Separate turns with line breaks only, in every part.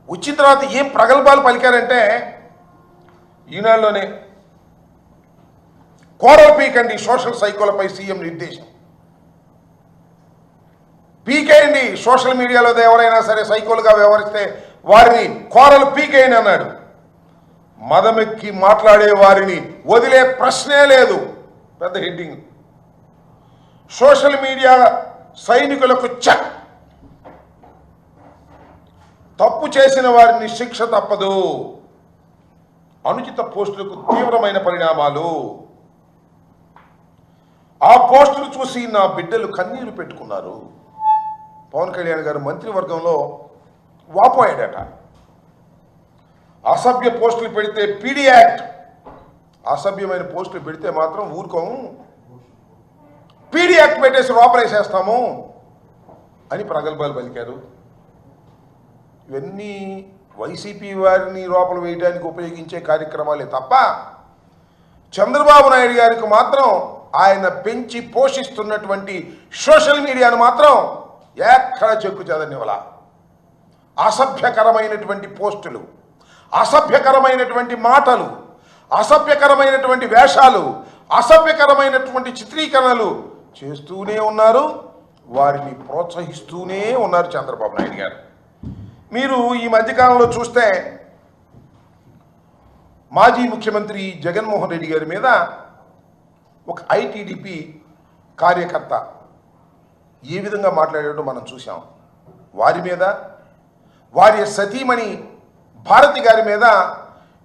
వచ్చిన తర్వాత ఏం ప్రగల్భాలు పలికారంటే ఈనాడులోనే కోరలు పీకండి సోషల్ సైకోలపై సీఎం నిర్దేశం. పీకేయండి, సోషల్ మీడియాలో ఎవరైనా సరే సైకోలుగా వ్యవహరిస్తే వారిని కోరలు పీకేయండి అన్నాడు. మదమెక్కి మాట్లాడే వారిని వదిలే ప్రశ్నే లేదు. పెద్ద హెడ్డింగ్. సోషల్ మీడియా సైనికులకు చెక్. తప్పు చేసిన వారిని శిక్ష తప్పదు. అనుచిత పోస్టులకు తీవ్రమైన పరిణామాలు. ఆ పోస్టులు చూసి నా బిడ్డలు కన్నీరు పెట్టుకున్నారు. పవన్ కళ్యాణ్ గారు మంత్రివర్గంలో వాపోయాడట. అసభ్య పోస్టులు పెడితే పీడీ యాక్ట్, అసభ్యమైన పోస్టులు పెడితే మాత్రం ఊరుకోము, పీడీ యాక్ట్ పెట్టేసి లోపలేసేస్తాము అని ప్రగల్భాలు పలికారు. ఇవన్నీ వైసీపీ వారిని లోపల వేయడానికి ఉపయోగించే కార్యక్రమాలే తప్ప చంద్రబాబు నాయుడు గారికి మాత్రం ఆయన పెంచి పోషిస్తున్నటువంటి సోషల్ మీడియాను మాత్రం ఎక్కడ చెక్కు చెదనివ్వాల. అసభ్యకరమైనటువంటి పోస్టులు, అసభ్యకరమైనటువంటి మాటలు, అసభ్యకరమైనటువంటి వేషాలు, అసభ్యకరమైనటువంటి చిత్రీకరణలు చేస్తూనే ఉన్నారు. వారిని ప్రోత్సహిస్తూనే ఉన్నారు చంద్రబాబు నాయుడు గారు. మీరు ఈ మధ్యకాలంలో చూస్తే మాజీ ముఖ్యమంత్రి జగన్మోహన్ రెడ్డి గారి మీద ఒక ఐటీడీపీ కార్యకర్త ఏ విధంగా మాట్లాడాడో మనం చూసాం. వారి మీద, వారి సతీమణి భారతి గారి మీద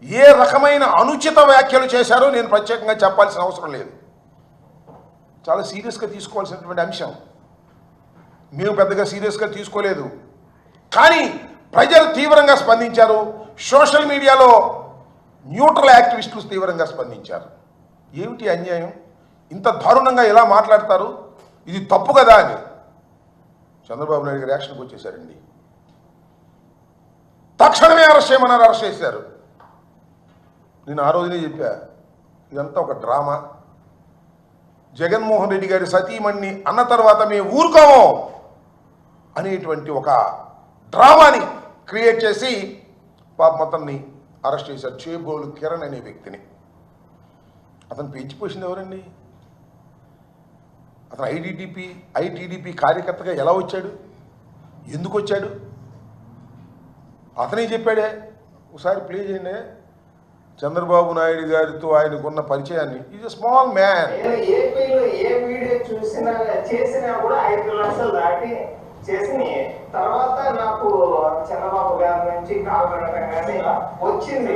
ఏ రకమైన అనుచిత వ్యాఖ్యలు చేశారో నేను ప్రత్యేకంగా చెప్పాల్సిన అవసరం లేదు. చాలా సీరియస్గా తీసుకోవాల్సినటువంటి అంశం. మేము పెద్దగా సీరియస్గా తీసుకోలేదు, కానీ ప్రజలు తీవ్రంగా స్పందించారు. సోషల్ మీడియాలో న్యూట్రల్ యాక్టివిస్టులు తీవ్రంగా స్పందించారు. ఏమిటి అన్యాయం? ఇంత దారుణంగా ఎలా మాట్లాడతారు? ఇది తప్పు కదా అని చంద్రబాబు నాయుడు గారు యాక్షన్కి వచ్చేసారండి. తక్షణమే అరెస్ట్ చేయమన్నారు, అరెస్ట్ చేశారు. నేను ఆ రోజునే చెప్పా, ఇదంతా ఒక డ్రామా. జగన్మోహన్ రెడ్డి గారి సతీమణిని అన్న తర్వాత మేము ఊరుకోము అనేటువంటి ఒక డ్రామాని క్రియేట్ చేసి పాప మొత్తాన్ని అరెస్ట్ చేశారు. చేబోలు కిరణ్ అనే వ్యక్తిని. అతను పెంచిపోసింది ఎవరండి? అతను ఐటీడీపీ కార్యకర్తగా ఎలా వచ్చాడు? ఎందుకు వచ్చాడు? అతనే చెప్పాడే. ఒకసారి ప్లే చేయండి చంద్రబాబు నాయుడు గారితో ఆయనకున్న పరిచయాన్ని. Is a small man.
ఏపీలో ఏ వీడియో చేసినా కూడా 5 లక్షలు దాటి చేసి తర్వాత నాకు చంద్రబాబు గారి నుంచి కాల్ పెట్టడం కానీ వచ్చింది.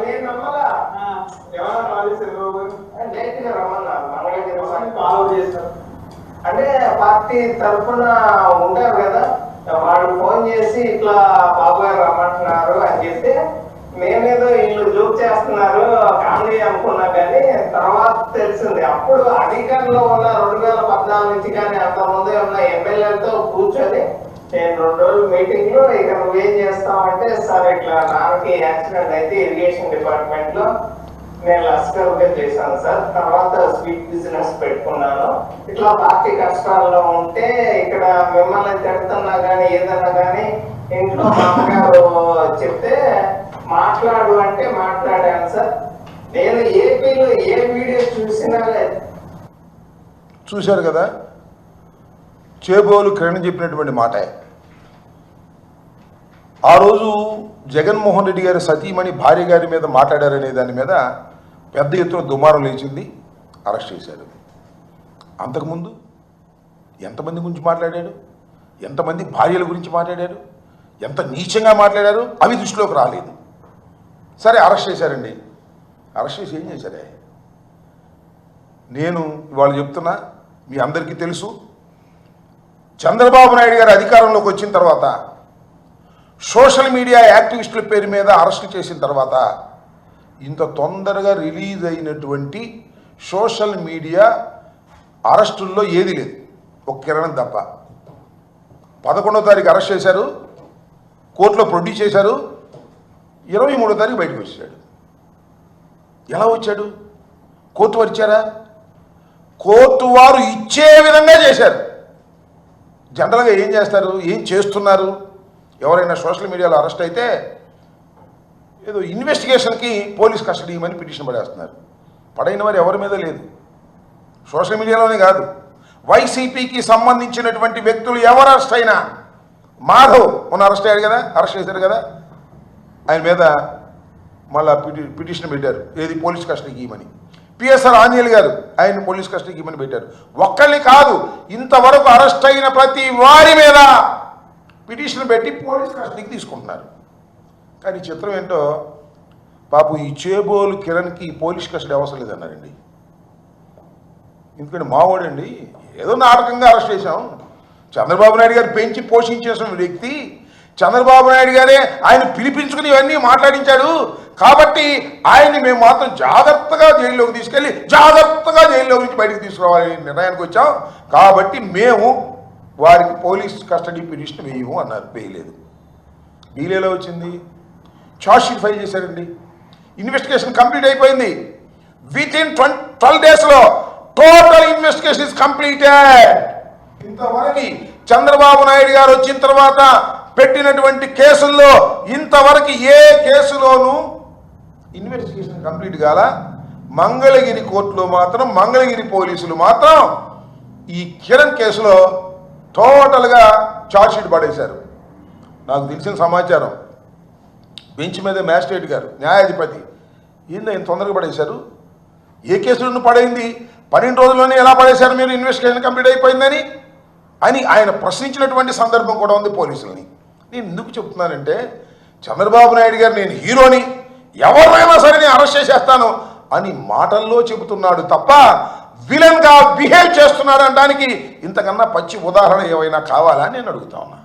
నేను నమ్మలా. డైరెక్ట్ గా రమ్మన్నారు. అంటే పార్టీ తరఫున ఉంటారు కదా, వాళ్ళు ఫోన్ చేసి ఇట్లా బాబు గారు రమ్మంటున్నారు అని చెప్తే మేమేదో వీళ్ళు జోక్ చేస్తున్నారు కామెడీ అనుకున్నా, కానీ తర్వాత తెలిసింది. అప్పుడు అధికారంలో ఉన్న 2014 నుంచి కానీ అంతకుముందే ఉన్న ఎమ్మెల్యేలతో కూర్చొని నేను 2 రోజులు మీటింగ్ లో ఇక నువ్వేం చేస్తావంటే, సార్ ఇట్లా నాన్నకి యాక్సిడెంట్ అయితే ఇరిగేషన్ డిపార్ట్మెంట్ లో నేను లస్కర్గా చేశాను సార్, తర్వాత స్వీట్ బిజినెస్ పెట్టుకున్నాను, ఇట్లా పార్టీ కష్టాల్లో ఉంటే ఇక్కడ మిమ్మల్ని తిడుతున్నా కానీ ఏదన్నా కానీ ఇంట్లో మామగారు చెప్తే మాట్లాడు అంటే మాట్లాడాను సార్. నేను ఏపీలో ఏ వీడియో చూసినా
చూశారు కదా, చేబోలు కిరణ్ చెప్పినటువంటి మాట. ఆ రోజు జగన్మోహన్ రెడ్డి గారి సతీమణి భార్య గారి మీద మాట్లాడారనే దాని మీద పెద్ద ఎత్తున దుమారం లేచింది, అరెస్ట్ చేశారు. అంతకుముందు ఎంతమంది గురించి మాట్లాడాడు, ఎంతమంది భార్యల గురించి మాట్లాడారు, ఎంత నీచంగా మాట్లాడారు, అవి దృష్టిలోకి రాలేదు. సరే అరెస్ట్ చేశారండి. అరెస్ట్ చేసి ఏం చేశారే? నేను ఇవాళ చెప్తున్నా, మీ అందరికీ తెలుసు, చంద్రబాబు నాయుడు గారు అధికారంలోకి వచ్చిన తర్వాత సోషల్ మీడియా యాక్టివిస్టుల పేరు మీద అరెస్ట్ చేసిన తర్వాత ఇంత తొందరగా రిలీజ్ అయినటువంటి సోషల్ మీడియా అరెస్టుల్లో ఏది లేదు, ఒక కిరణ్ తప్ప. 11వ తారీఖు అరెస్ట్ చేశారు, కోర్టులో ప్రొడ్యూస్ చేశారు, 23వ తారీఖు బయటకు వచ్చాడు. ఎలా వచ్చాడు? కోర్టు వారు ఇచ్చారా? కోర్టు వారు ఇచ్చే విధంగా చేశారు. జనరల్గా ఏం చేస్తారు, ఏం చేస్తున్నారు, ఎవరైనా సోషల్ మీడియాలో అరెస్ట్ అయితే ఏదో ఇన్వెస్టిగేషన్కి పోలీస్ కస్టడీ ఇవ్వమని పిటిషన్ పడేస్తున్నారు. పడైన వారు ఎవరి మీద లేదు, సోషల్ మీడియాలోనే కాదు, వైసీపీకి సంబంధించినటువంటి వ్యక్తులు ఎవరు అరెస్ట్ అయినా, మాధవ్ మొన్న అరెస్ట్ అయ్యాడు కదా, అరెస్ట్ చేశారు కదా, ఆయన మీద మళ్ళా పిటిషన్ పెట్టారు, ఏది పోలీస్ కస్టడీకి ఇవ్వమని. పిఎస్ఆర్ ఆంజనేయులు గారు ఆయన పోలీస్ కస్టడీకి ఇవ్వమని పెట్టారు. ఒక్కళ్ళని కాదు, ఇంతవరకు అరెస్ట్ అయిన ప్రతి వారి మీద పిటిషన్ పెట్టి పోలీస్ కస్టడీకి తీసుకుంటున్నారు. కానీ చిత్రం ఏంటో, పాపం ఈ చేబోలు కిరణ్కి పోలీస్ కస్టడీ అవసరం లేదన్నారండి. ఎందుకంటే మావాడండి, ఏదో నాటకంగా అరెస్ట్ చేశాం. చంద్రబాబు నాయుడు గారు పెంచి పోషించేసిన వ్యక్తి, చంద్రబాబు నాయుడు గారే ఆయన పిలిపించుకుని ఇవన్నీ మాట్లాడించాడు కాబట్టి ఆయన్ని మేము మాత్రం జాగ్రత్తగా జైల్లోకి తీసుకెళ్ళి జాగ్రత్తగా జైల్లో నుంచి బయటకు తీసుకురావాలని నిర్ణయానికి వచ్చాం. కాబట్టి మేము వారికి పోలీస్ కస్టడీ పిటిషన్ వేయము అన్నారు. వేయలేదు. వీలేలో వచ్చింది, ఛార్జ్షీట్ ఫైల్ చేశారండి. ఇన్వెస్టిగేషన్ కంప్లీట్ అయిపోయింది. విత్ ఇన్ 12 daysలో టోటల్ ఇన్వెస్టిగేషన్ ఇస్ కంప్లీటెడ్. ఇంతవరకు చంద్రబాబు నాయుడు గారు వచ్చిన తర్వాత పెట్టినటువంటి కేసుల్లో ఇంతవరకు ఏ కేసులోనూ ఇన్వెస్టిగేషన్ కంప్లీట్ కాల. మంగళగిరి కోర్టులో మాత్రం, మంగళగిరి పోలీసులు మాత్రం ఈ కిరణ్ కేసులో టోటల్గా ఛార్జ్షీట్ పడేశారు. నాకు తెలిసిన సమాచారం, బెంచ్ మీద మ్యాజిస్ట్రేట్ గారు, న్యాయాధిపతి, ఏందో ఇంత తొందరగా పడేశారు, ఏ కేసులను పడైంది, 12 రోజుల్లోనే ఎలా పడేశారు మీరు, ఇన్వెస్టిగేషన్ కంప్లీట్ అయిపోయిందని అని ఆయన ప్రశ్నించినటువంటి సందర్భం కూడా ఉంది పోలీసులని. నేను ఎందుకు చెప్తున్నానంటే, చంద్రబాబు నాయుడు గారు నేను హీరోని, ఎవరైనా సరే నేను అరెస్ట్ చేసేస్తాను అని మాటల్లో చెబుతున్నాడు తప్ప విలన్గా బిహేవ్ చేస్తున్నాడు అనడానికి ఇంతకన్నా పచ్చి ఉదాహరణ ఏమైనా కావాలా అని నేను అడుగుతా ఉన్నా.